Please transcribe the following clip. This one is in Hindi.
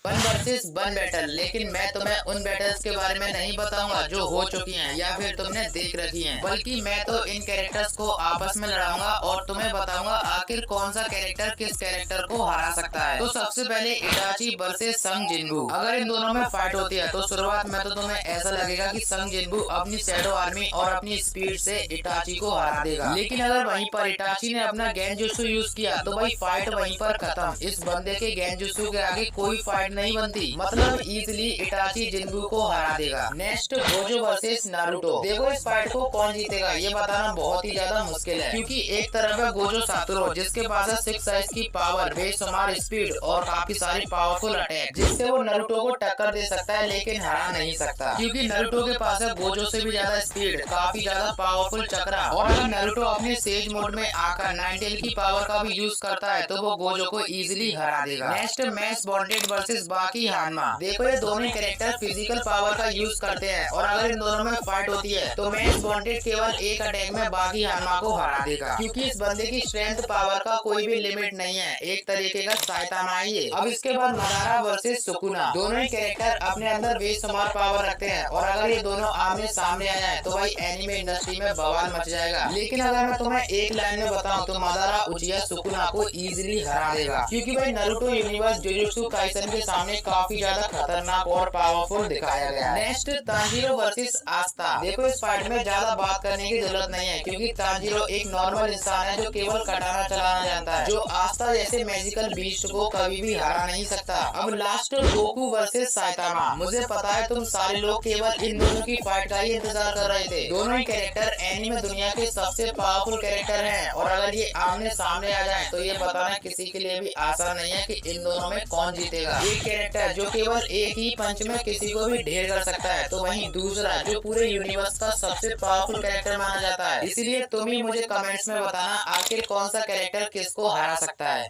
One versus one battle. लेकिन मैं तुम्हें उन बैटल्स के बारे में नहीं बताऊंगा जो हो चुकी हैं या फिर तुमने देख रखी हैं, बल्कि मैं तो इन कैरेक्टर्स को आपस में लड़ाऊंगा और तुम्हें बताऊंगा आखिर कौन सा कैरेक्टर किस कैरेक्टर को हरा सकता है। तो सबसे पहले इटाची वर्सेस संग जिनबू। अगर इन दोनों में फाइट होती है तो शुरुआत में तो तुम्हें ऐसा लगेगा कि संग जिनबू अपनी शैडो आर्मी और अपनी स्पीड से इटाची को हरा देगा, लेकिन अगर वहीं पर इटाची ने अपना गेंजुत्सु यूज किया तो भाई फाइट वहीं पर खत्म। इस बंदे के गेंजुत्सु के आगे कोई फाइट नहीं बनती, मतलब इजीली इटाची जिनबू को हरा देगा। Next Gojo versus Naruto. देखो इस फाइट को कौन जीतेगा ये बताना बहुत ही ज्यादा मुश्किल है, क्योंकि एक तरफ है गोजो सातोरू जिसके पास है 6 साइज की पावर, बेशुमार स्पीड और काफी सारी पावरफुल अटैक, जिससे वो नारुतो को टक्कर दे सकता है लेकिन हरा नहीं सकता, क्योंकि नारुतो के पास है गोजो से भी ज्यादा स्पीड, काफी ज्यादा पावरफुल चक्रा, और अगर नारुतो अपने सेज मोड में आकर नाइनटेल की पावर का भी यूज करता है तो वो गोजो को इजीली हरा देगा। नेक्स्ट मैच बॉन्डेड वर्सेस बाकी हानमा। देखो ये दोनों कैरेक्टर फिजिकल पावर का यूज करते हैं और अगर इन दोनों में फाइट होती है तो मैच बॉन्डेड केवल एक अटैक में बाकी हानमा को हरा देगा, क्योंकि इस बंदे की स्ट्रेंथ पावर का कोई भी लिमिट नहीं है, एक तरीके का साइतामा ही है। अब इसके बाद मदारा वर्सेस सुकुना। दोनों ही कैरेक्टर अपने अंदर बेशुमार पावर रखते हैं और अगर ये दोनों आमने सामने आ जाए तो भाई एनिमे इंडस्ट्री में बवाल मच जाएगा। लेकिन अगर मैं तुम्हें एक लाइन में बताऊं तो मदारा उचिया सुकुना को इजीली हरा देगा, क्योंकि भाई नारुतो यूनिवर्स जुजुत्सु काइसन के सामने काफी ज्यादा खतरनाक और पावरफुल दिखाया गया है। नेक्स्ट तांजीरो वर्सेस आस्था। देखो इस फाइट में ज्यादा बात करने की जरूरत नहीं है, क्योंकि तांजीरो एक नॉर्मल इंसान है जो केवल कटाना चलाना जानता है, जो आस्था जैसे मैजिकल बीस्ट को कभी भी हरा नहीं सकता। अब लास्ट गोकू वर्सेस साइतामा। मुझे पता है तुम सारे लोग केवल इन दोनों की फाइट का ही इंतजार कर रहे थे। दोनों ही कैरेक्टर एनीमे दुनिया के सबसे पावरफुल कैरेक्टर हैं और अगर ये आमने सामने आ जाए तो ये बताना किसी के लिए भी आसान नहीं है कि इन दोनों में कौन जीतेगा। एक कैरेक्टर जो केवल एक ही पंच में किसी को भी ढेर कर सकता है, तो वहीं दूसरा जो पूरे यूनिवर्स का सबसे पावरफुल कैरेक्टर माना जाता है। इसीलिए तुम ही मुझे कमेंट्स में बताना आखिर कौन सा कैरेक्टर किसको हरा सकता है।